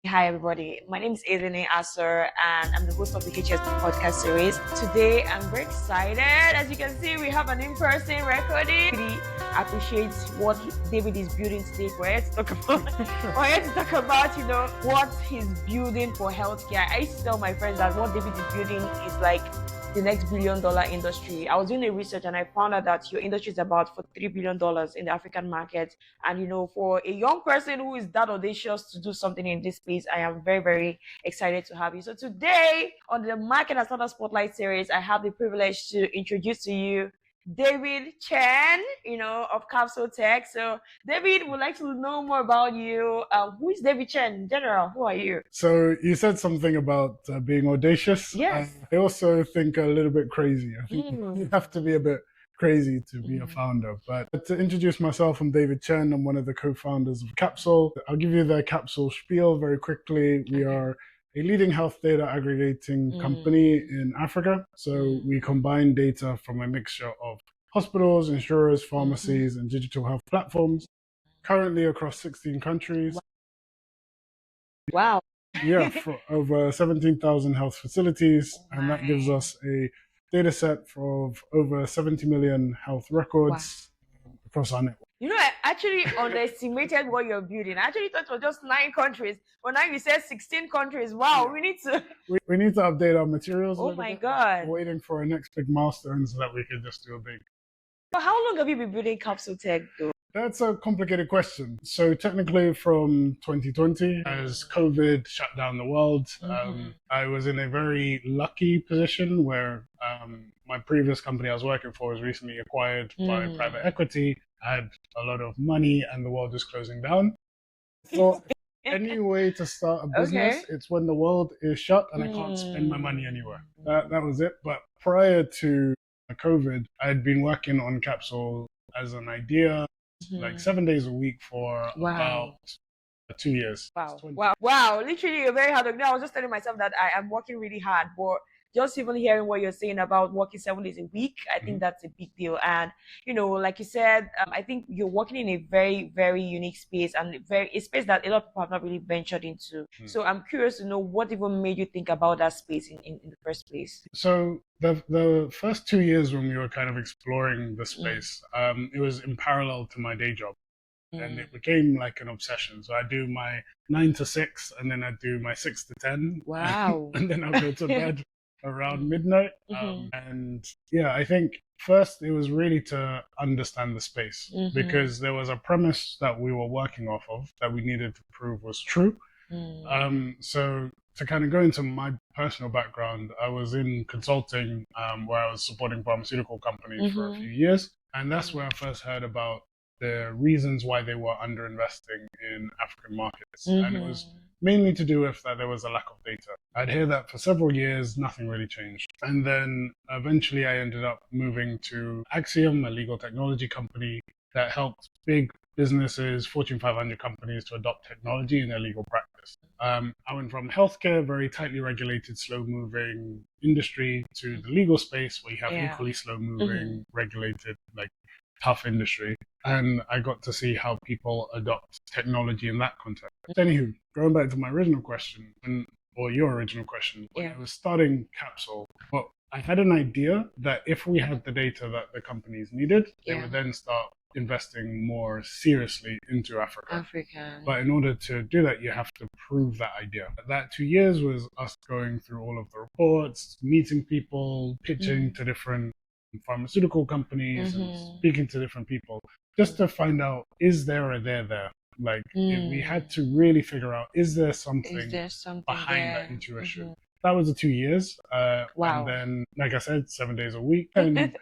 Hi, everybody. My name is Ezene Asser, and I'm the host of the HS podcast series. Today, I'm very excited. As you can see, we have an in-person recording. Really appreciate what David is building today. We're here to talk about, what he's building for healthcare. I used to tell my friends that what David is building is like the next $1 billion industry. I was doing a research and I found out that your industry is about for $3 billion in the African market. And for a young person who is that audacious to do something in this space, I am very, very excited to have you. So today on the Market and Startup Spotlight series, I have the privilege to introduce to you David Chen, of Kapsule Tech. So, David, would like to know more about you. Who is David Chen in general? Who are you? So you said something about being audacious. Yes. I also think a little bit crazy. I think you have to be a bit crazy to be a founder. But to introduce myself, I'm David Chen. I'm one of the co-founders of Kapsule. I'll give you the Kapsule spiel very quickly. We are a leading health data aggregating company in Africa. So we combine data from a mixture of hospitals, insurers, pharmacies, and digital health platforms, currently across 16 countries. Wow. Yeah, for over 17,000 health facilities. And that gives us a data set of over 70 million health records across our network. I actually underestimated what you're building. I actually thought it was just 9 countries, but now you said 16 countries. Wow, Yeah. we need to... We need to update our materials. Oh my God. We're waiting for our next big milestone so that we can just do a big... But how long have you been building Kapsule Tech, though? That's a complicated question. So technically from 2020, as COVID shut down the world, I was in a very lucky position where my previous company I was working for was recently acquired by private equity. I had a lot of money and the world is closing down. So any way to start a business, it's when the world is shut and I can't spend my money anywhere. That was it. But prior to COVID, I had been working on Kapsule as an idea, like 7 days a week for about 2 years. Wow. Literally, you're very hard working. I was just telling myself that I am working really hard, but just even hearing what you're saying about working 7 days a week, I think that's a big deal. And, like you said, I think you're working in a very, very unique space and a space that a lot of people have not really ventured into. So I'm curious to know what even made you think about that space in the first place. So the first 2 years when we were kind of exploring the space, it was in parallel to my day job. And it became like an obsession. So I do my 9 to 6 and then I do my 6 to 10. Wow. And then I'll go to bed around midnight. And yeah, I think first it was really to understand the space because there was a premise that we were working off of that we needed to prove was true. So to kind of go into my personal background, I was in consulting where I was supporting pharmaceutical companies for a few years. And that's where I first heard about the reasons why they were underinvesting in African markets. And it was mainly to do with that there was a lack of data. I'd hear that for several years, nothing really changed. And then eventually I ended up moving to Axiom, a legal technology company that helped big businesses, Fortune 500 companies to adopt technology in their legal practice. I went from healthcare, very tightly regulated, slow-moving industry, to the legal space where you have equally slow-moving, regulated, like tough industry. And I got to see how people adopt technology in that context. Anywho, going back to my original question, or your original question, when I was starting Kapsule, well, I had an idea that if we had the data that the companies needed, they would then start investing more seriously into Africa. But in order to do that, you have to prove that idea. That 2 years was us going through all of the reports, meeting people, pitching to different pharmaceutical companies and speaking to different people just to find out, is there a there? Like, if we had to really figure out, is there something behind that intuition? That was the 2 years. And then, like I said, 7 days a week. And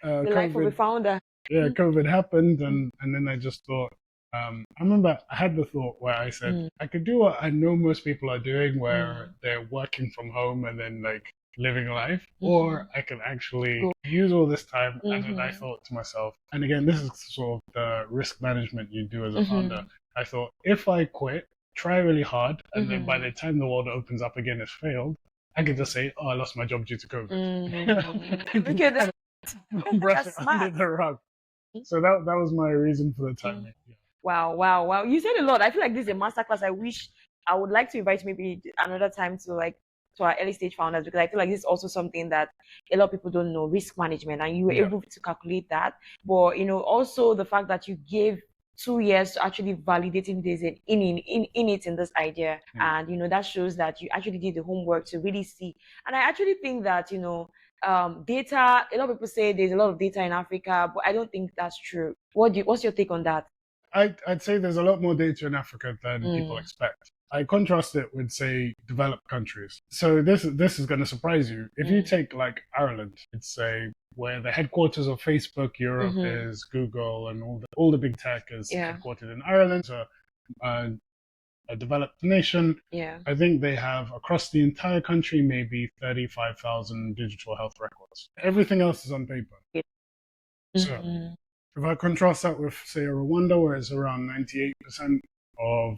the life of a founder. Yeah, COVID happened. And then I just thought, I remember I had the thought where I said, I could do what I know most people are doing, where they're working from home and then like living life, or I can actually use all this time. And then I thought to myself, and again, this is sort of the risk management you do as a founder. I thought, if I quit, try really hard, and then by the time the world opens up again, it's failed, I could just say, oh, I lost my job due to COVID. Okay, that's Brush it under the rug. So that was my reason for the timing. Wow. You said a lot. I feel like this is a masterclass. I wish I would like to invite maybe another time to like to our early stage founders, because I feel like this is also something that a lot of people don't know, risk management, and you were able to calculate that. But also the fact that you gave 2 years to actually validating this in this idea, and that shows that you actually did the homework to really see. And I actually think that data. A lot of people say there's a lot of data in Africa, but I don't think that's true. What's your take on that? I'd say there's a lot more data in Africa than people expect. I contrast it with, say, developed countries. So this is going to surprise you. If you take like Ireland, it's say where the headquarters of Facebook Europe is, Google, and all the big tech is headquartered in Ireland. So a developed nation. I think they have across the entire country maybe 35,000 digital health records. Everything else is on paper. So if I contrast that with, say, Rwanda, where it's around 98% of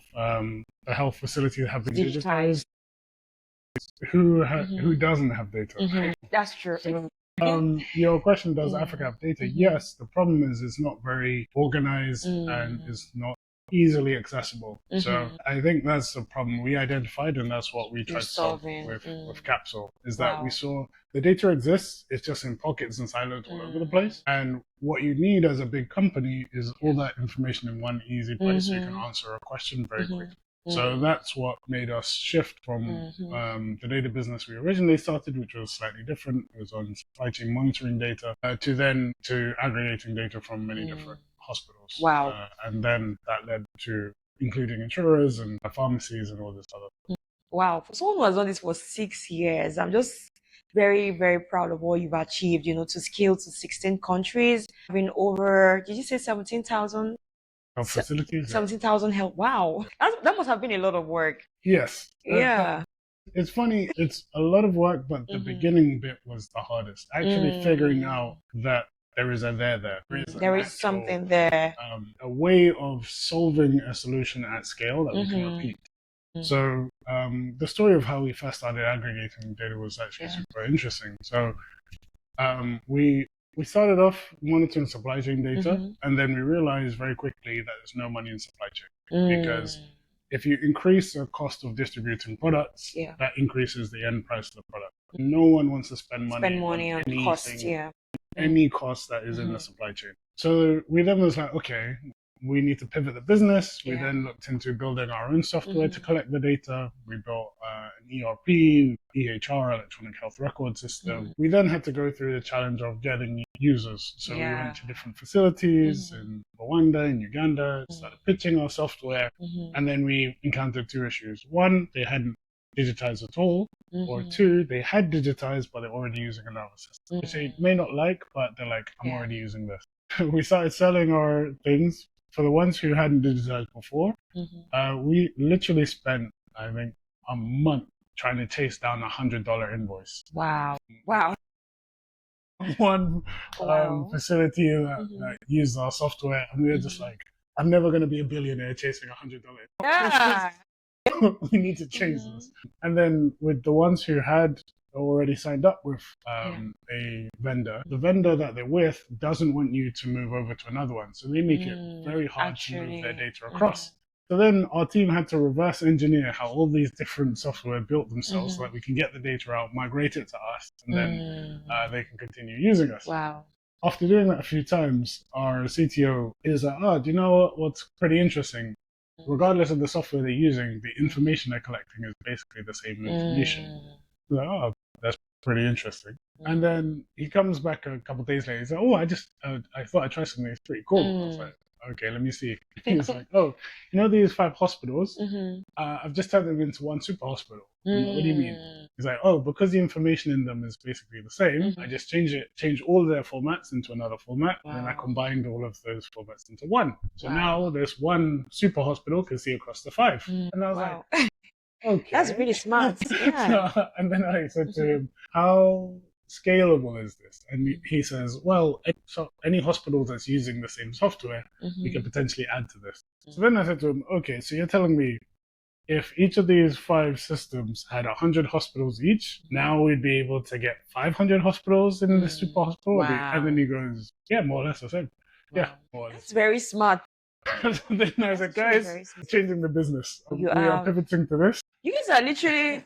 the health facilities have been digitized, who doesn't have data? That's true. So, your question, does Africa have data? Yes. The problem is it's not very organized and it's not easily accessible. So I think that's the problem we identified, and that's what we tried to solve with Kapsule, is that we saw the data exists, it's just in pockets and silos all over the place. And what you need as a big company is all that information in one easy place so you can answer a question very quickly. So that's what made us shift from the data business we originally started, which was slightly different. It was on supply chain monitoring data, to aggregating data from many different hospitals. Wow. And then that led to including insurers and pharmacies and all this other. Wow. For someone who has done this for 6 years, I'm just very, very proud of what you've achieved, to scale to 16 countries, having over, did you say 17,000? Health facilities? 17,000 health. Wow. That must have been a lot of work. Yes. Yeah. It's funny, it's a lot of work, but the beginning bit was the hardest. Actually figuring out that there is a there. There is something there. A way of solving a solution at scale that we can repeat. So the story of how we first started aggregating data was actually super interesting. So we started off monitoring supply chain data, and then we realized very quickly that there's no money in supply chain. Because if you increase the cost of distributing products, that increases the end price of the product. No one wants to spend money on cost, any cost that is in the supply chain. So we then was like, okay, we need to pivot the business. We then looked into building our own software to collect the data. We built an ERP, EHR, electronic health record system. We then had to go through the challenge of getting users. So we went to different facilities in Rwanda, in Uganda, started pitching our software. And then we encountered two issues. One, they hadn't digitized at all. Or two, they had digitized, but they're already using another system, which they may not like, but they're like, I'm already using this. We started selling our things. For the ones who hadn't digitized before, we literally spent, I think, a month trying to chase down $100 invoice. Wow. One facility that used our software, and we were just like, I'm never going to be a billionaire chasing $100. Yeah. We need to change this. And then with the ones who had already signed up with a vendor, the vendor that they're with doesn't want you to move over to another one. So they make it very hard to move their data across. So then our team had to reverse engineer how all these different software built themselves so that we can get the data out, migrate it to us, and then they can continue using us. Wow. After doing that a few times, our CTO is like, do you know what's pretty interesting? Regardless of the software they're using, the information they're collecting is basically the same information. Like, that's pretty interesting. And then he comes back a couple of days later. He's like, I thought I'd try something. It's pretty cool. I was like, okay, let me see. He's like, these 5 hospitals? I've just turned them into one super hospital. I'm like, what do you mean? He's like, because the information in them is basically the same. I just change all their formats into another format. And then I combined all of those formats into one. So now there's one super hospital can see across the 5. And I was like, okay. That's really smart. Yeah. And then I said to him, how scalable is this? And he says, well, any hospital that's using the same software, we can potentially add to this. So then I said to him, okay, so you're telling me if each of these 5 systems had 100 hospitals each, now we'd be able to get 500 hospitals in the super hospital? Wow. And then he goes, yeah, more or less the same. Wow. Yeah, more or less. That's very smart. Then I was like, That's actually guys, very smart. changing the business. You We are pivoting to this. You guys are literally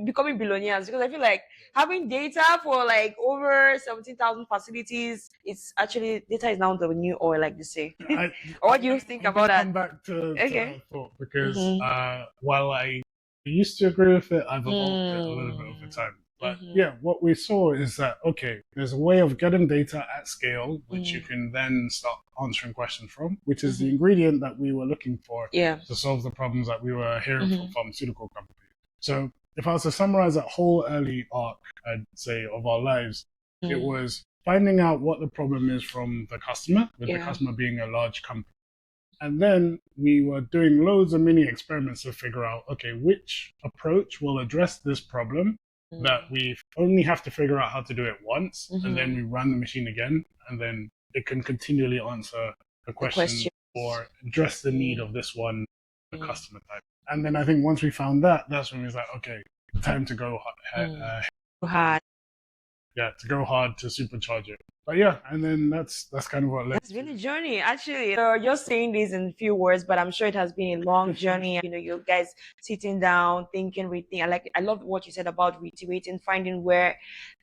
becoming billionaires because I feel like having data for like over 17,000 facilities, it's actually data is now the new oil, like they say. I, Or what do you think I'm about going to that? come back to Okay. that thought because Mm-hmm. while I used to agree with it, I've evolved it a little bit over Mm. time. But Mm-hmm. yeah, what we saw is that, okay, there's a way of getting data at scale, which you Mm. can then start answering questions from, which is the Mm-hmm. ingredient that we were looking for Yeah. to solve the problems that we were hearing from Mm-hmm. pharmaceutical companies. So if I was to summarize that whole early arc, I'd say, of our lives, it Mm. was finding out what the problem is from the customer, with the Yeah. customer being a large company. And then we were doing loads of mini experiments to figure out, okay, which approach will address this problem that Mm. we only have to figure out how to do it once, and then Mm-hmm. we run the machine again, and then it can continually answer the The question question. or address the need Mm. of this one Mm. customer type. And then I think once we found that, that's when we was like, okay, time to go Mm. Hard. to go hard to supercharge it. But yeah, and then that's kind of what led That's been a journey, actually. Just saying this in few words, but I'm sure it has been a long journey. You guys sitting down, thinking, rethinking. I love what you said about reiterating, finding where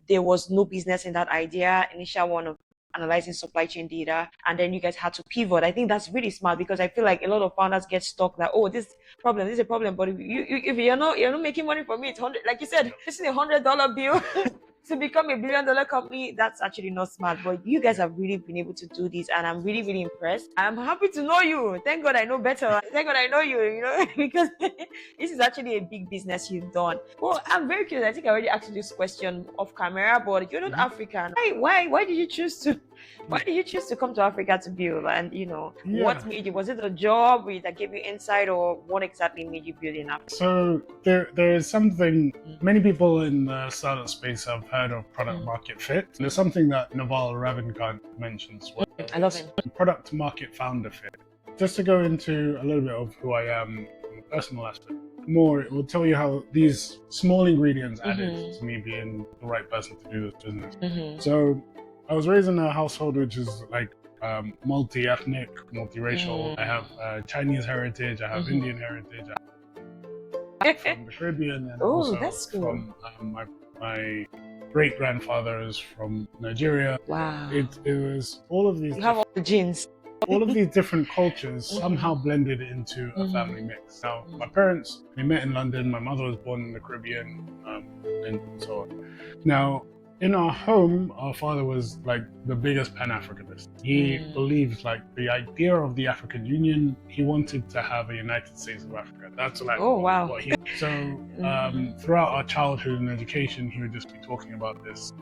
there was no business in that idea. Initial one of analyzing supply chain data, and then you guys had to pivot. I think that's really smart because I feel like a lot of founders get stuck that, oh, this is a problem, but if you're not making money from it, it's 100, like you said, this is $100 bill. To become a $1 billion company, that's actually not smart. But you guys have really been able to do this, and I'm really, really impressed. I'm happy to know you. Thank God I know better. Thank God I know you, because this is actually a big business you've done. Well, I'm very curious. I think I already asked you this question off camera, but you're not Mhm. African. Why did you choose to why did you choose to come to Africa to build? And what Yeah. made you? Was it a job that gave you insight, or what exactly made you build in Africa? So there is something many people in the startup space have heard of product Mm. market fit. There's something that Naval Ravikant mentions, where I love it's him. product market founder fit. Just to go into a little bit of who I am from a personal aspect, more it will tell you how these small ingredients added to me being the right person to do this business. Mm-hmm. So I was raised in a household which is like multi-ethnic, multiracial. I have Chinese heritage, I have Indian heritage, from the Caribbean, and Oh, also that's cool. from my great grandfather is from Nigeria. Wow. It was all of these You have all the genes. all of these different cultures somehow blended into a family mix. Now, my parents, they met in London. My mother was born in the Caribbean, and so on. Now, in our home, our father was like the biggest Pan-Africanist. He believed like the idea of the African Union. He wanted to have a United States of Africa. That's like what he. So throughout our childhood and education, he would just be talking about this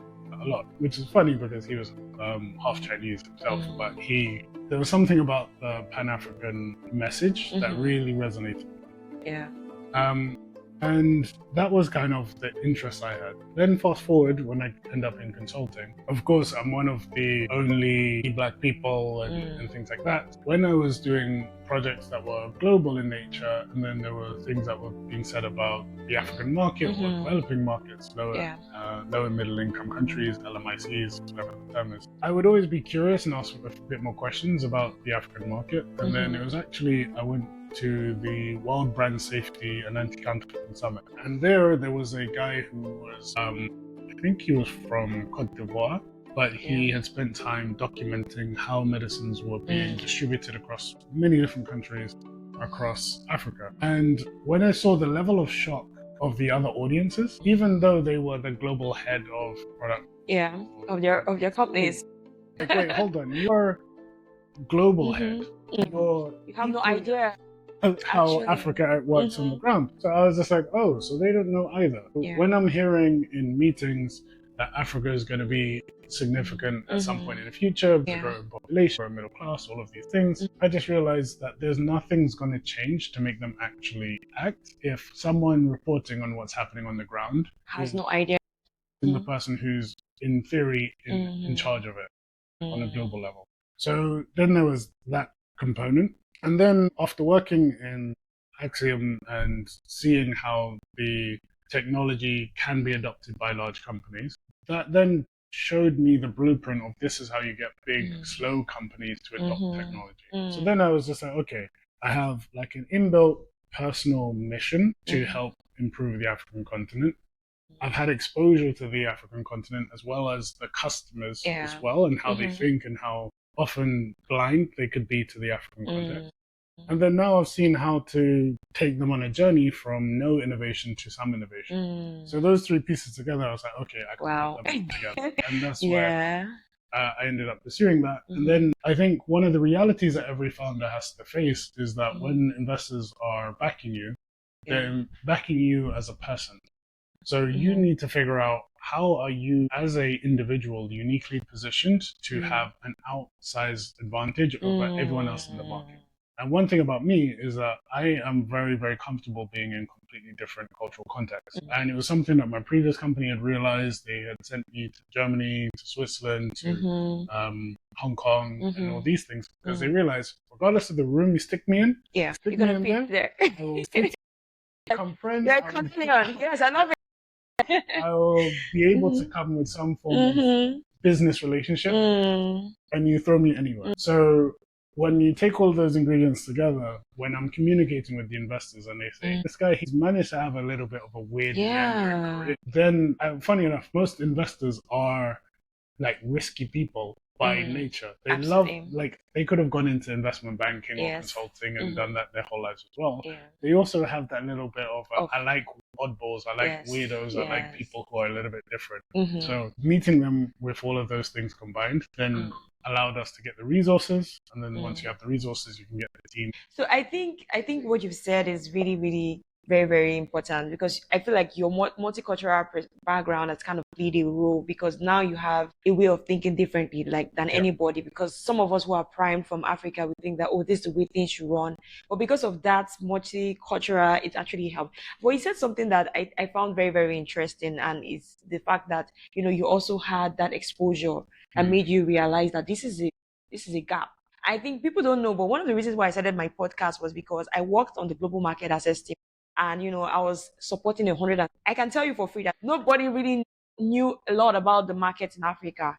a lot, which is funny because he was half Chinese himself, but there was something about the Pan-African message that really resonated. Yeah. And that was kind of the interest I had. Then fast forward when I end up in consulting. Of course, I'm one of the only Black people and things like that. When I was doing projects that were global in nature, and then there were things that were being said about the African market or developing markets, lower middle income countries, LMICs, whatever the term is, I would always be curious and ask a bit more questions about the African market. And then it was actually, I went to the World Brand Safety and Anti-Counterfeiting Summit. And there was a guy who was, I think he was from Cote d'Ivoire, but he had spent time documenting how medicines were being distributed across many different countries across Africa. And when I saw the level of shock of the other audiences, even though they were the global head of product, of their companies, like, wait, hold on, you're global head. You have no idea how Africa works on the ground. So I was just like, oh, so they don't know either. When I'm hearing in meetings that Africa is going to be significant at some point in the future, the growing population, growing middle class, all of these things, I just realized that there's nothing's going to change to make them actually act if someone reporting on what's happening on the ground has no idea. The person who's in theory in charge of it on a global level. So then there was that component. And then after working in Axiom and seeing how the technology can be adopted by large companies, that then showed me the blueprint of this is how you get big, slow companies to adopt technology. So then I was just like, okay, I have like an inbuilt personal mission to help improve the African continent. I've had exposure to the African continent as well as the customers as well, and how they think and how often blind they could be to the African context. And then now I've seen how to take them on a journey from no innovation to some innovation. So those three pieces together, I was like, okay, I can put them together. And that's where I ended up pursuing that. And then I think one of the realities that every founder has to face is that when investors are backing you, they're backing you as a person. So you need to figure out how are you as a individual uniquely positioned to have an outsized advantage over everyone else in the market. And one thing about me is that I am very, very comfortable being in completely different cultural contexts. And it was something that my previous company had realized. They had sent me to Germany, to Switzerland, to Hong Kong, and all these things, because they realized, regardless of the room you stick me in, you're going to fit there. I will become friends. They're coming on. Yes, I love it. I will be able to come with some form of business relationship, and you throw me anywhere. So when you take all those ingredients together, when I'm communicating with the investors and they say, this guy, he's managed to have a little bit of a weird career, then funny enough, most investors are like risky people by nature. They love, like, they could have gone into investment banking or consulting and done that their whole lives as well. They also have that little bit of, I like oddballs, I like weirdos, I like people who are a little bit different. So meeting them with all of those things combined then allowed us to get the resources, and then once you have the resources, you can get the team. So I think what you've said is really, really very, very important, because I feel like your multicultural background has kind of played a role, because now you have a way of thinking differently than anybody, because some of us who are primed from Africa, we think that, oh, this is the way things should run. But because of that multicultural, it actually helped. But you said something that I found very, very interesting, and is the fact that, you also had that exposure and made you realize that this is a gap. I think people don't know, but one of the reasons why I started my podcast was because I worked on the global market access team. And, I was supporting 100. And I can tell you for free that nobody really knew a lot about the markets in Africa,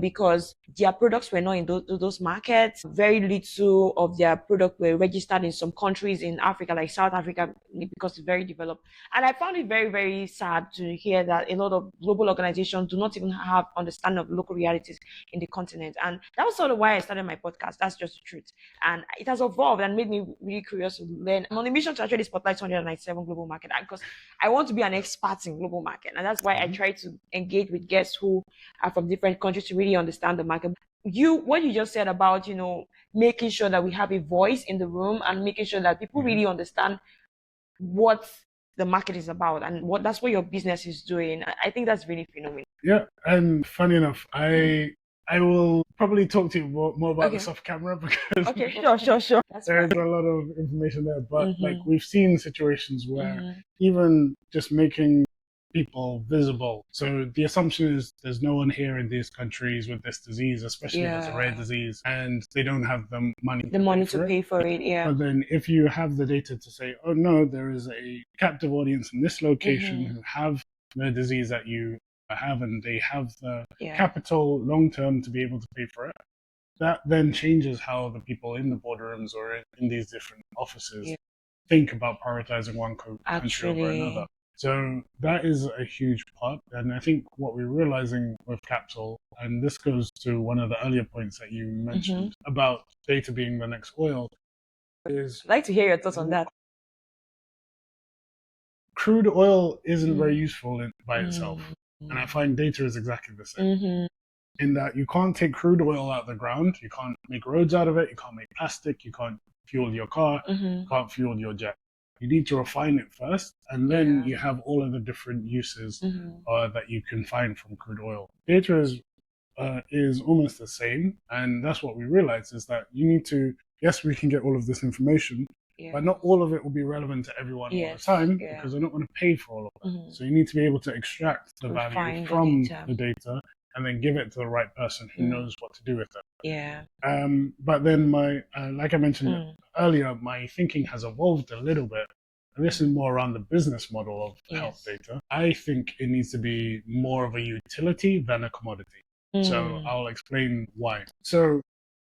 because their products were not in those markets. Very little of their product were registered in some countries in Africa, like South Africa, because it's very developed. And I found it very, very sad to hear that a lot of global organizations do not even have understanding of local realities in the continent. And that was sort of why I started my podcast. That's just the truth. And it has evolved and made me really curious to learn. I'm on a mission to actually spotlight 297 global market, because I want to be an expert in global market. And that's why I try to engage with guests who are from different countries to really understand the market. What you just said about, making sure that we have a voice in the room and making sure that people really understand what the market is about and that's what your business is doing. I think that's really phenomenal. Yeah, and funny enough, I will probably talk to you more about this off camera, because sure. There's a lot of information there. But like, we've seen situations where even just making people visible. So the assumption is there's no one here in these countries with this disease, especially if it's a rare disease, and they don't have the money to pay for it. But then if you have the data to say, oh no, there is a captive audience in this location who have the disease that you have, and they have the capital long term to be able to pay for it, that then changes how the people in the boardrooms or in these different offices think about prioritizing one country over another. So that is a huge part. And I think what we're realizing with Kapsule, and this goes to one of the earlier points that you mentioned about data being the next oil, is... I'd like to hear your thoughts on that. Crude oil isn't very useful by itself. And I find data is exactly the same. In that you can't take crude oil out of the ground, you can't make roads out of it, you can't make plastic, you can't fuel your car, you can't fuel your jet. You need to refine it first, and then you have all of the different uses that you can find from crude oil. Data is almost the same, and that's what we realized, is that you need to, yes, we can get all of this information, but not all of it will be relevant to everyone all the time, because they're not going to pay for all of that. So you need to be able to extract the value from the data and then give it to the right person who knows what to do with it. But then like I mentioned earlier, my thinking has evolved a little bit, and this is more around the business model of health data, I think it needs to be more of a utility than a commodity. So I'll explain why. So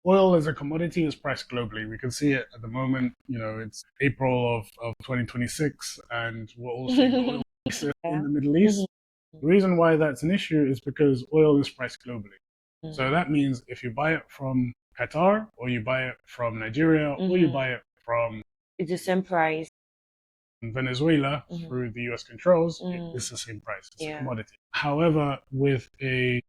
oil as a commodity is priced globally. We can see it at the moment. It's April of 2026, and we're all seeing oil crisis in the Middle East. The reason why that's an issue is because oil is priced globally. So that means if you buy it from Qatar, or you buy it from Nigeria, or you buy it from it's the same price. Venezuela through the US controls, it's the same price. It's a commodity. However, with a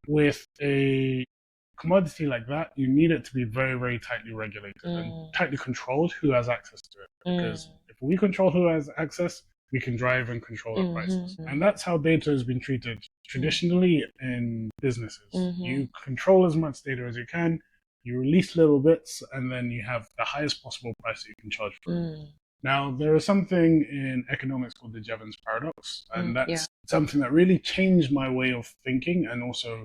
commodity like that, you need it to be very, very tightly regulated and tightly controlled who has access to it. Because if we control who has access, we can drive and control the prices. And that's how data has been treated traditionally in businesses. You control as much data as you can, you release little bits, and then you have the highest possible price that you can charge for it. Now, there is something in economics called the Jevons paradox, and that's something that really changed my way of thinking, and also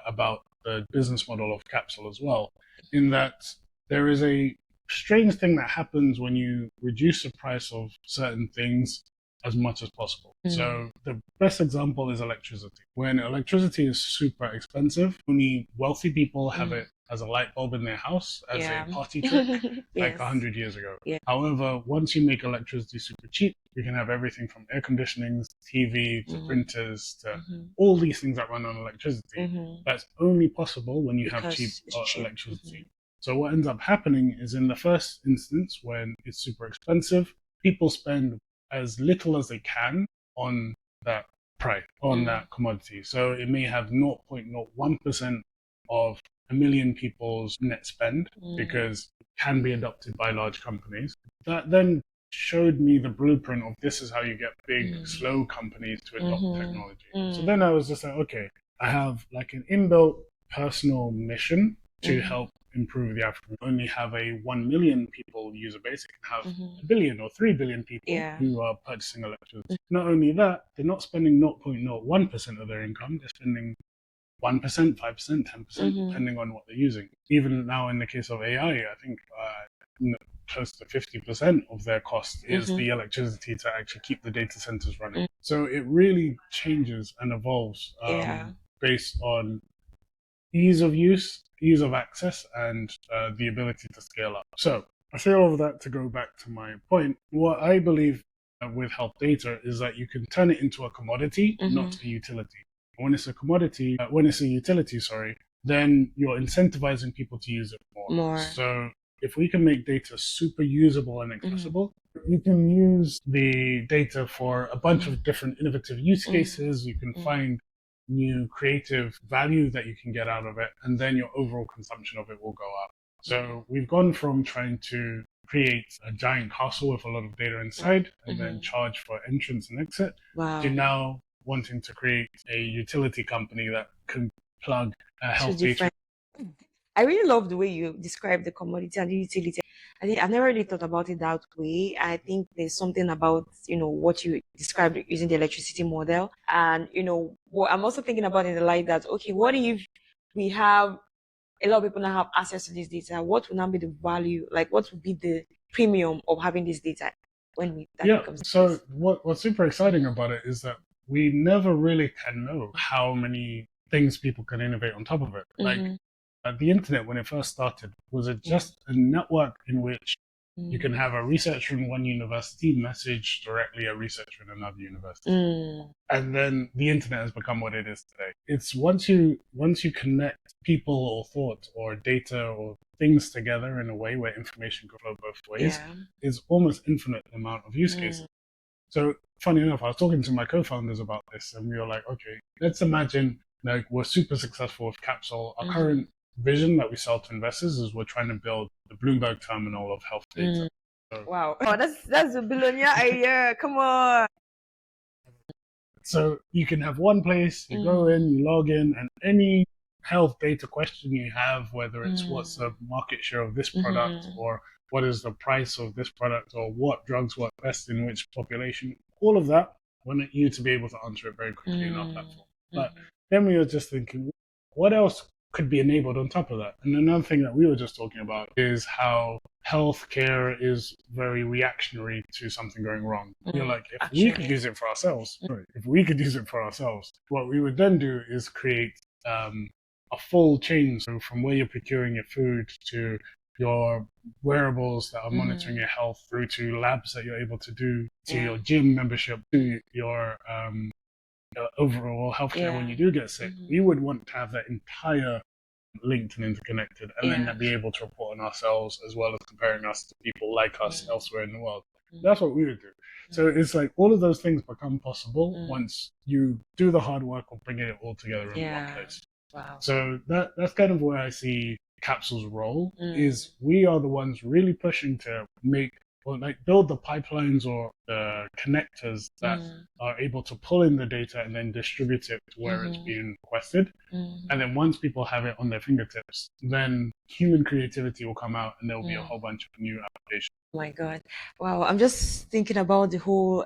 about the business model of Kapsule as well, in that there is a strange thing that happens when you reduce the price of certain things as much as possible. So the best example is electricity. When electricity is super expensive, only wealthy people have it as a light bulb in their house as a party trick, like 100 years ago. However, once you make electricity super cheap, you can have everything from air conditionings, TV, to printers, to all these things that run on electricity. That's only possible when you have cheap electricity. So what ends up happening is, in the first instance, when it's super expensive, people spend as little as they can on that price, on that commodity. So it may have 0.01% of a million people's net spend, because it can be adopted by large companies. That then showed me the blueprint of this is how you get big, slow companies to adopt technology. So then I was just like, okay, I have like an inbuilt personal mission to help improve the African. Only have a 1 million people user base. It can have a billion or 3 billion people who are purchasing electricity. Not only that, they're not spending 0.01% of their income. They're spending 1%, 5%, 10%, depending on what they're using. Even now, in the case of AI, I think close to 50% of their cost is the electricity to actually keep the data centers running. So it really changes and evolves based on ease of use, ease of access, and the ability to scale up. So I say all of that to go back to my point. What I believe with health data is that you can turn it into a commodity, not a utility. When it's a commodity, when it's a utility, then you're incentivizing people to use it more. So if we can make data super usable and accessible, you can use the data for a bunch of different innovative use cases. You can find new creative value that you can get out of it, and then your overall consumption of it will go up. So we've gone from trying to create a giant castle with a lot of data inside and then charge for entrance and exit, to now wanting to create a utility company that can plug a health data. I really love the way you describe the commodity and the utility. I think I've never really thought about it that way. I think there's something about, what you described using the electricity model. And, what I'm also thinking about in the light that, okay, what if we have a lot of people now have access to this data? What will now be the value? Like, what would be the premium of having this data when that becomes? So what's super exciting about it is that we never really can know how many things people can innovate on top of it. Like, the internet, when it first started, was just a network in which you can have a researcher in one university message directly a researcher in another university. And then the internet has become what it is today. It's once you connect people or thought or data or things together in a way where information can flow both ways, it's almost infinite amount of use cases. So funny enough, I was talking to my co-founders about this, and we were like, okay, let's imagine like we're super successful with Kapsule. Our current vision that we sell to investors is we're trying to build the Bloomberg terminal of health data. So, wow, that's a billionaire idea. Come on. So you can have one place, you go in, you log in, and any health data question you have, whether it's what's the market share of this product, or what is the price of this product, or what drugs work best in which population, all of that, we want you to be able to answer it very quickly in our platform. But then we were just thinking, what else could be enabled on top of that. And another thing that we were just talking about is how healthcare is very reactionary to something going wrong. You're like, if we could use it for ourselves, what we would then do is create a full chain. So from where you're procuring your food to your wearables that are monitoring your health, through to labs that you're able to do, to your gym membership, to your overall healthcare when you do get sick. We would want to have that entire linked and interconnected, and then be able to report on ourselves as well as comparing us to people like us elsewhere in the world. That's what we would do. So it's like all of those things become possible once you do the hard work of bringing it all together in one place. Wow. So that's kind of where I see Kapsule's role, is we are the ones really pushing to make, or like build the pipelines or the connectors that are able to pull in the data and then distribute it to where it's being requested. And then once people have it on their fingertips, then human creativity will come out and there will be a whole bunch of new applications. Oh my God. Wow. I'm just thinking about the whole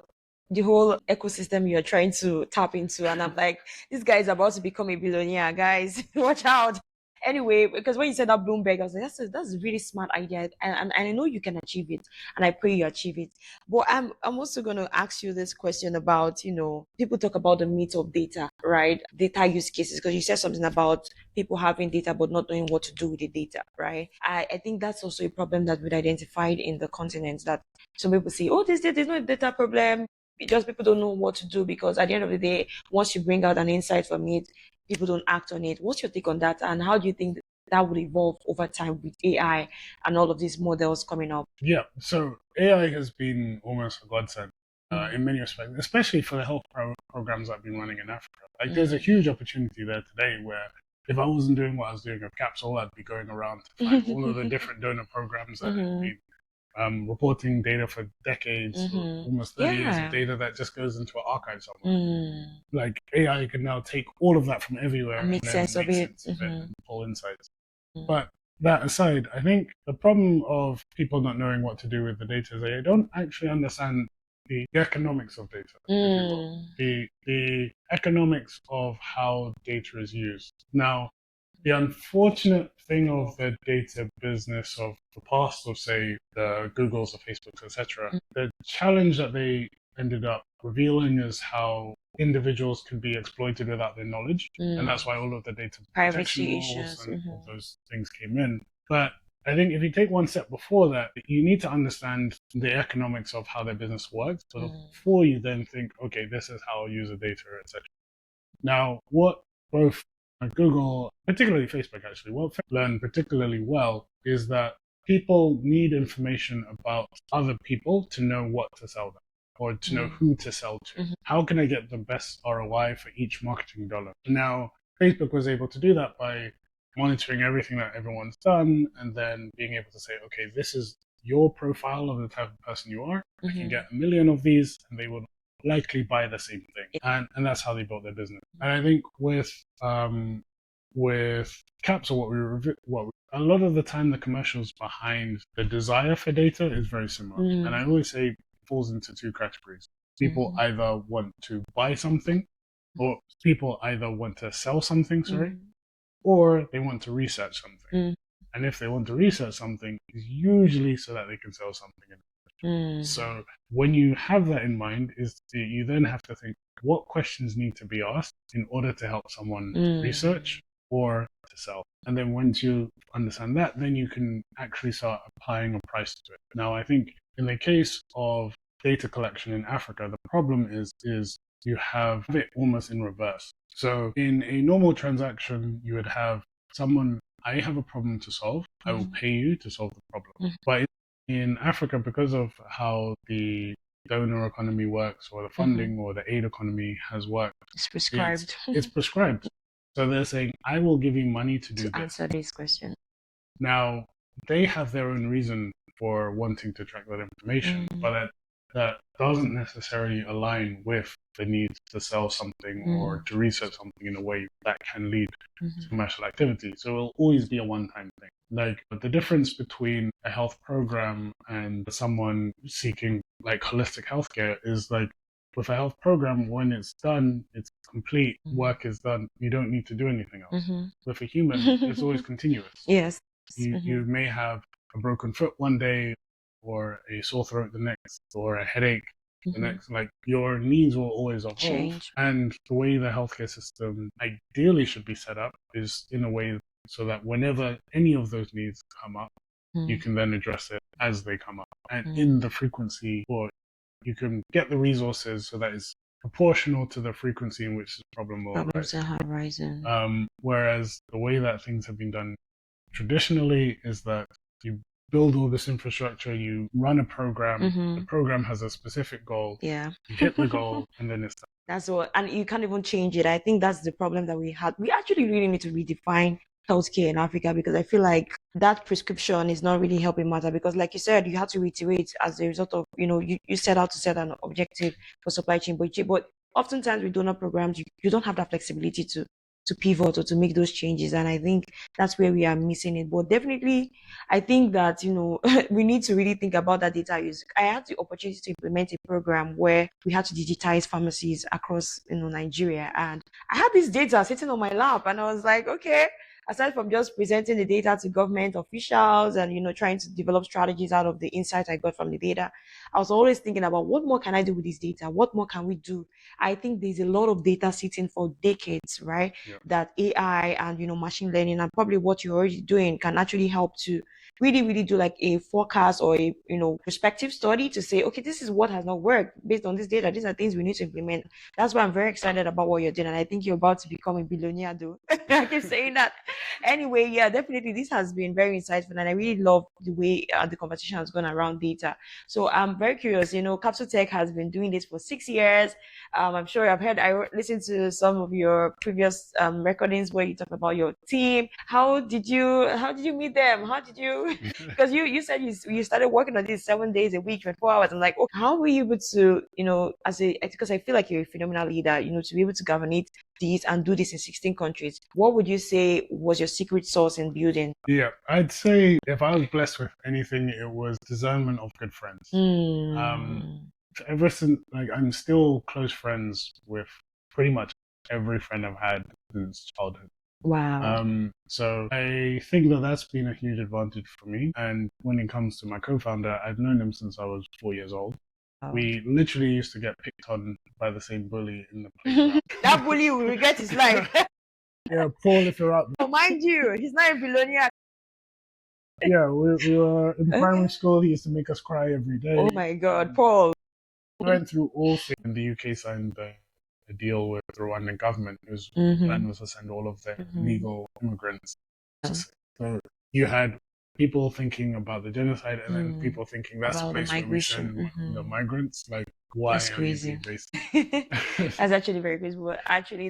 ecosystem you're trying to tap into. And I'm like, this guy is about to become a billionaire, guys. Watch out. Anyway, because when you said that Bloomberg, I was like, that's a really smart idea. And I know you can achieve it. And I pray you achieve it. But I'm also going to ask you this question about, people talk about the myth of data, right? Data use cases, because you said something about people having data but not knowing what to do with the data, right? I think that's also a problem that we've identified in the continent, that some people say, oh, there's no data problem. Just people don't know what to do, because at the end of the day, once you bring out an insight from it, people don't act on it. What's your take on that? And how do you think that will evolve over time with AI and all of these models coming up? Yeah, so AI has been almost a godsend in many respects, especially for the health programs I've been running in Africa. Like there's a huge opportunity there today where if I wasn't doing what I was doing with Kapsule, I'd be going around to find all of the different donor programs that have been reporting data for decades, almost 30 years of data that just goes into an archive somewhere. Like AI can now take all of that from everywhere and make sense of it and pull insights. But that aside, I think the problem of people not knowing what to do with the data is they don't actually understand the economics of data, if you will. The economics of how data is used. Now, the unfortunate thing of the data business of the past, of say the Googles, the Facebooks, etc., the challenge that they ended up revealing is how individuals can be exploited without their knowledge, and that's why all of the data protection laws and all those things came in. But I think if you take one step before that, you need to understand the economics of how their business works, before you then think, okay, this is how I'll use the data, etc. Now, what both Google, particularly Facebook actually, what Facebook learned particularly well is that people need information about other people to know what to sell them, or to know who to sell to. How can I get the best ROI for each marketing dollar? Now, Facebook was able to do that by monitoring everything that everyone's done, and then being able to say, okay, this is your profile of the type of person you are. I can get 1 million of these, and they will likely buy the same thing. And that's how they built their business. And I think with Kapsule, a lot of the time the commercials behind the desire for data is very similar. And I always say it falls into two categories. People either want to buy something, or people either want to sell something, or they want to research something. And if they want to research something, it's usually so that they can sell something. So when you have that in mind, you then have to think, what questions need to be asked in order to help someone research or to sell? And then once you understand that, then you can actually start applying a price to it. Now, I think in the case of data collection in Africa, the problem is you have it almost in reverse. So in a normal transaction, you would have someone, I have a problem to solve, I will pay you to solve the problem. But in Africa, because of how the donor economy works, or the funding or the aid economy has worked, it's prescribed. It's prescribed. So they're saying, I will give you money to do this. Answer this question. Now, they have their own reason for wanting to track that information, but that doesn't necessarily align with the need to sell something or to research something in a way that can lead to commercial activity. So it'll always be a one-time thing. Like the difference between a health program and someone seeking like holistic healthcare is like with a health program, when it's done, it's complete, work is done. You don't need to do anything else. With a human, it's always continuous. Yes. You may have a broken foot one day, or a sore throat the next, or a headache the next. Like, your needs will always evolve. Change. And the way the healthcare system ideally should be set up is in a way so that whenever any of those needs come up, you can then address it as they come up, and in the frequency, or you can get the resources so that it's proportional to the frequency in which the problem will arise. Whereas the way that things have been done traditionally is that you build all this infrastructure, you run a program, the program has a specific goal, you hit the goal, and then it's done. That's all, and you can't even change it. I think that's the problem that we had. We actually really need to redefine healthcare in Africa, because I feel like that prescription is not really helping matter, because like you said, you have to reiterate as a result of, you set out to set an objective for supply chain, but oftentimes with donor programs, you don't have that flexibility to pivot or to make those changes. And I think that's where we are missing it. But definitely, I think that, we need to really think about that data use. I had the opportunity to implement a program where we had to digitize pharmacies across, Nigeria. And I had this data sitting on my lap, and I was like, okay, aside from just presenting the data to government officials and, trying to develop strategies out of the insight I got from the data, I was always thinking about what more can I do with this data? What more can we do? I think there's a lot of data sitting for decades, right? Yep. That AI and, machine learning and probably what you're already doing can actually help to really, really do like a forecast or a, prospective study to say, okay, this is what has not worked based on this data. These are things we need to implement. That's why I'm very excited about what you're doing. And I think you're about to become a billionaire, though. I keep saying that. Anyway, yeah, definitely. This has been very insightful. And I really love the way the conversation has gone around data. So I'm very curious. Kapsule Tech has been doing this for 6 years. I'm sure I listened to some of your previous recordings where you talk about your team. How did you meet them? How did you, because you said you started working on this 7 days a week, 24 hours. I'm like, oh, how were you able to, because I feel like you're a phenomenal leader, to be able to governate these and do this in 16 countries. What would you say was your secret sauce in building? Yeah, I'd say if I was blessed with anything, it was discernment of good friends. Ever since, I'm still close friends with pretty much every friend I've had since childhood. Wow. So I think that's been a huge advantage for me. And when it comes to my co-founder, I've known him since I was 4 years old. Wow. We literally used to get picked on by the same bully in the playground. That bully will regret his life. Yeah, Paul, if you're out there. Oh, mind you, he's not a billionaire. Yeah, we were in primary school. He used to make us cry every day. Oh my God, Paul. We went through all things. The UK signed a deal with the Rwandan government. Whose plan was to send all of their legal immigrants. So you had people thinking about the genocide, and then people thinking that's the place where we send the migrants. Like, why? That's crazy. That's actually very crazy. But actually,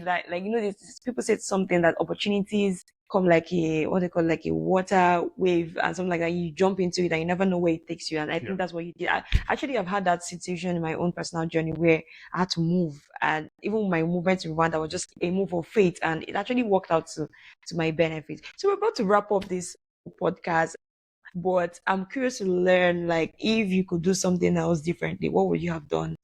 people said something that opportunities come like a water wave and something like that. You jump into it and you never know where it takes you. And I think that's what you did. I've had that situation in my own personal journey where I had to move, and even my movement in Rwanda was just a move of fate, and it actually worked out to my benefit. So we're about to wrap up this podcast, but I'm curious to learn, if you could do something else differently, what would you have done?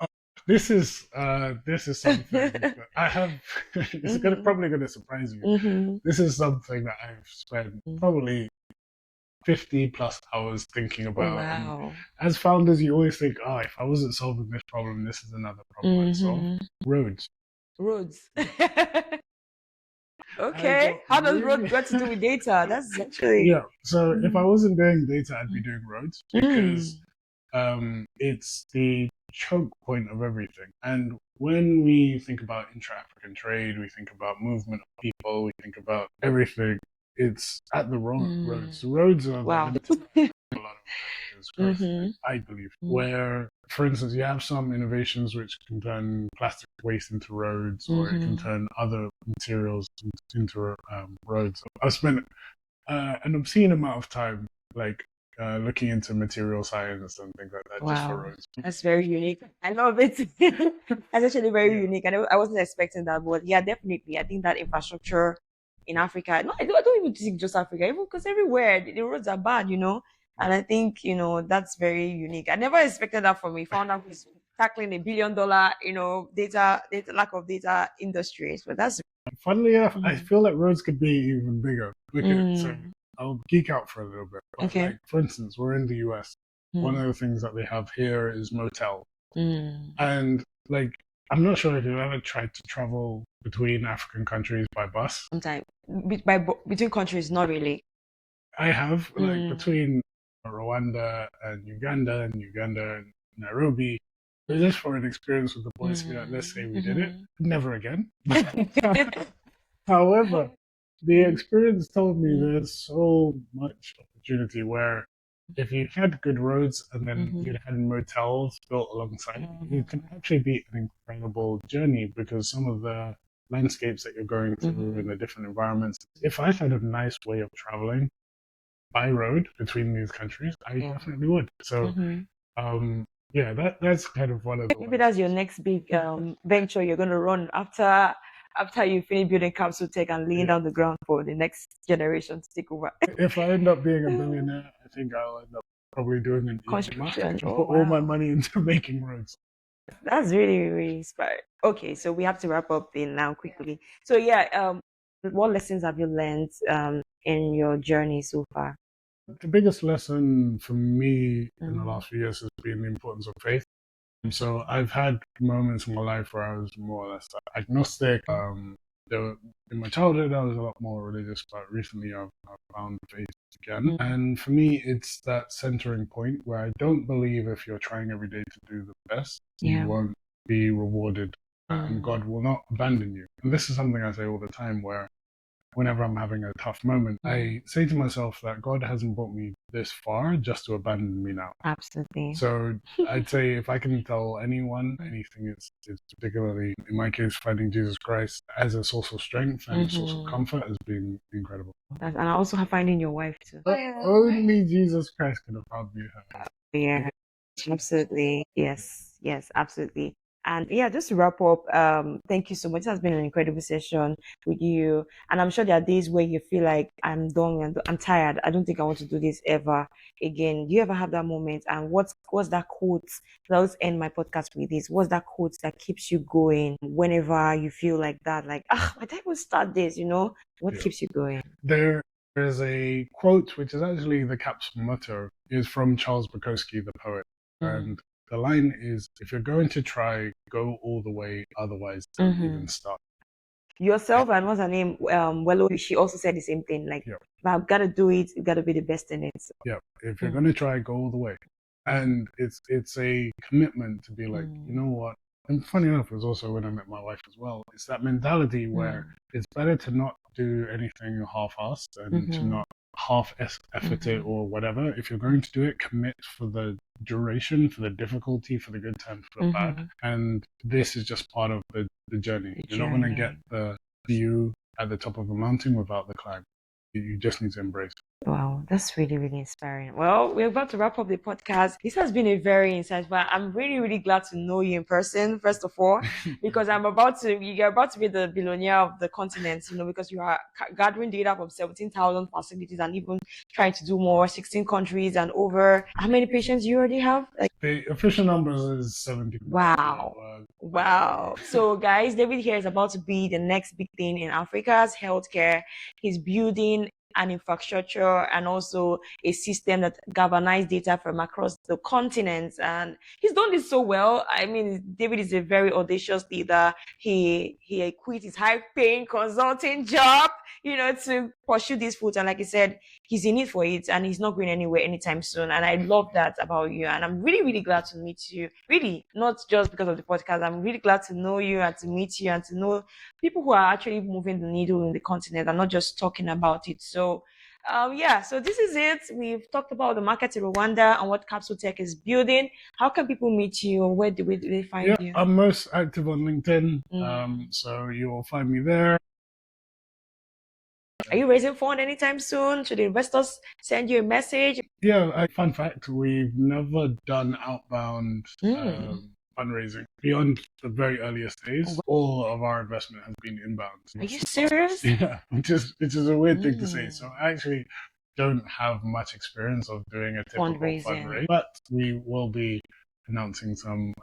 This is something that I have. It's probably going to surprise you. This is something that I've spent probably 50 plus hours thinking about. Oh, wow. As founders, you always think, if I wasn't solving this problem, this is another problem I'd solve. Roads. Okay. How does road got to do with data? That's actually... Yeah. So if I wasn't doing data, I'd be doing roads, because it's the choke point of everything. And when we think about intra-African trade, we think about movement of people, we think about everything, it's at the wrong roads. The roads are a lot of growth, I believe, where, for instance, you have some innovations which can turn plastic waste into roads, or it can turn other materials into roads. I've spent an obscene amount of time looking into material science and things like that, just for roads. That's very unique. I love it. That's actually very unique. I wasn't expecting that, but yeah, definitely. I think that infrastructure in Africa, no, I don't even think just Africa, even because everywhere the roads are bad, And I think, that's very unique. I never expected that from a founder who's tackling $1 billion, data lack of data industries. But that's Funnily enough, I feel like roads could be even bigger. So I'll geek out for a little bit. But okay. like, for instance, we're in the US. One of the things that they have here is motel. And like, I'm not sure if you've ever tried to travel between African countries by bus. Sometimes between countries, not really. I have, like, between Rwanda and Uganda and Nairobi. Just for an experience with the boys, let's say we did it. Never again. However, the experience told me there's so much opportunity where if you had good roads and then you had motels built alongside, it can actually be an incredible journey because some of the landscapes that you're going through in the different environments. If I had a nice way of traveling by road between these countries, I definitely would. So, yeah, that's kind of one of the maybe that's your next big venture you're going to run after you finish building Kapsule Tech and laying down the ground for the next generation to take over. If I end up being a billionaire, I think I'll end up probably doing an construction. put all my money into making roads. That's really, really inspiring. Okay, so we have to wrap up in now quickly. So yeah, what lessons have you learned in your journey so far? The biggest lesson for me in the last few years has been the importance of faith. And so I've had moments in my life where I was more or less agnostic. In my childhood, I was a lot more religious, but recently I've found faith again. And for me, it's that centering point where I don't believe if you're trying every day to do the best, you won't be rewarded and God will not abandon you. And this is something I say all the time where whenever I'm having a tough moment, I say to myself that God hasn't brought me this far just to abandon me now. Absolutely. So I'd say if I can tell anyone anything, it's particularly, in my case, finding Jesus Christ as a source of strength and a source of comfort has been incredible. And I also have finding your wife too. Only Jesus Christ could have found me her. Yeah, absolutely. Yes, absolutely. And yeah, just to wrap up, thank you so much. It has been an incredible session with you. And I'm sure there are days where you feel like I'm done and I'm tired. I don't think I want to do this ever again. Do you ever have that moment? And what's that quote? I always end my podcast with this. What's that quote that keeps you going whenever you feel like that? Like, why did I even start this? What keeps you going? There's a quote, which is actually the Kapsule motto, is from Charles Bukowski, the poet. And the line is, if you're going to try, go all the way, otherwise don't even start. Yourself and what's her name? She also said the same thing. Like, if I've got to do it, you've got to be the best in it. So. Yeah, if you're going to try, go all the way. And it's a commitment to be like, you know what? And funny enough, it was also when I met my wife as well. It's that mentality where it's better to not do anything half-assed and to not half-effort it or whatever. If you're going to do it, commit for the duration, for the difficulty, for the good times, for the bad. And this is just part of the journey. You're not going to get the view at the top of a mountain without the climb. You just need to embrace it. Wow, that's really, really inspiring. Well, we're about to wrap up the podcast. This has been a very insightful. I'm really, really glad to know you in person, first of all, because you're about to be the billionaire of the continent, because you are gathering data from 17,000 facilities and even trying to do more, 16 countries and over. How many patients you already have? The official numbers is 70. Wow. So guys, David here is about to be the next big thing in Africa's healthcare. He's building an infrastructure and also a system that galvanizes data from across the continents. And he's done this so well. I mean, David is a very audacious leader. He quit his high-paying consulting job, to pursue this foot. And like I said, he's in it for it and he's not going anywhere anytime soon. And I love that about you. And I'm really, really glad to meet you. Really, not just because of the podcast. I'm really glad to know you and to meet you and to know people who are actually moving the needle in the continent and not just talking about it. So so this is it. We've talked about the market in Rwanda and what Kapsule Tech is building. How can people meet you? Where do they find you? I'm most active on LinkedIn, so you will find me there. Are you raising fund anytime soon? Should the investors send you a message? Yeah, fun fact, we've never done outbound fundraising. Beyond the very earliest days, all of our investment has been inbound. Are you serious? Yeah, which is a weird thing to say. So I actually don't have much experience of doing a typical fundraising, but we will be announcing some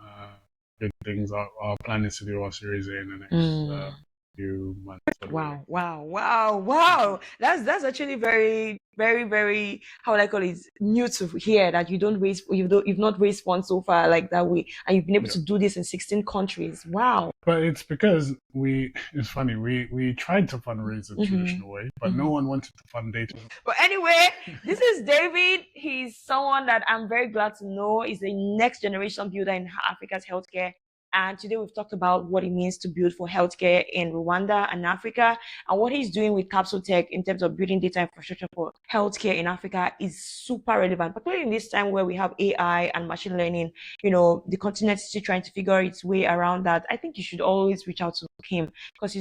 good things. Our plan is to do our Series A in the next few months. Wow. That's actually very, very, very, how would I call it, new to hear that you've not raised funds so far like that way, and you've been able to do this in 16 countries. Wow. But it's because it's funny, we tried to fundraise the traditional way, but no one wanted to fund data. But anyway, this is David. He's someone that I'm very glad to know is the next generation builder in Africa's healthcare. And today we've talked about what it means to build for healthcare in Rwanda and Africa, and what he's doing with Kapsule Tech in terms of building data infrastructure for healthcare in Africa is super relevant, particularly in this time where we have AI and machine learning. The continent is still trying to figure its way around that. I think you should always reach out to him, because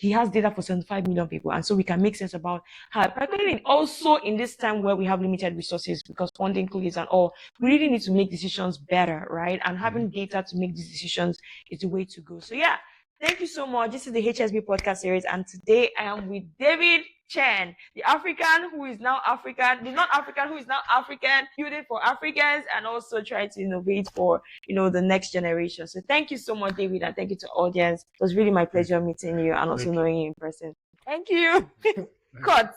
he has data for 75 million people, and so we can make sense about how, particularly also in this time where we have limited resources because funding closes and all, we really need to make decisions better, right? And having data to make these decisions is the way to go. So yeah, thank you so much. This is the HSB podcast series, and today I am with David Chen, the African who is now African, the non-African who is now African, building for Africans and also trying to innovate for, the next generation. So thank you so much, David, and thank you to the audience. It was really my pleasure meeting you and also knowing you in person. Thank you. Cut.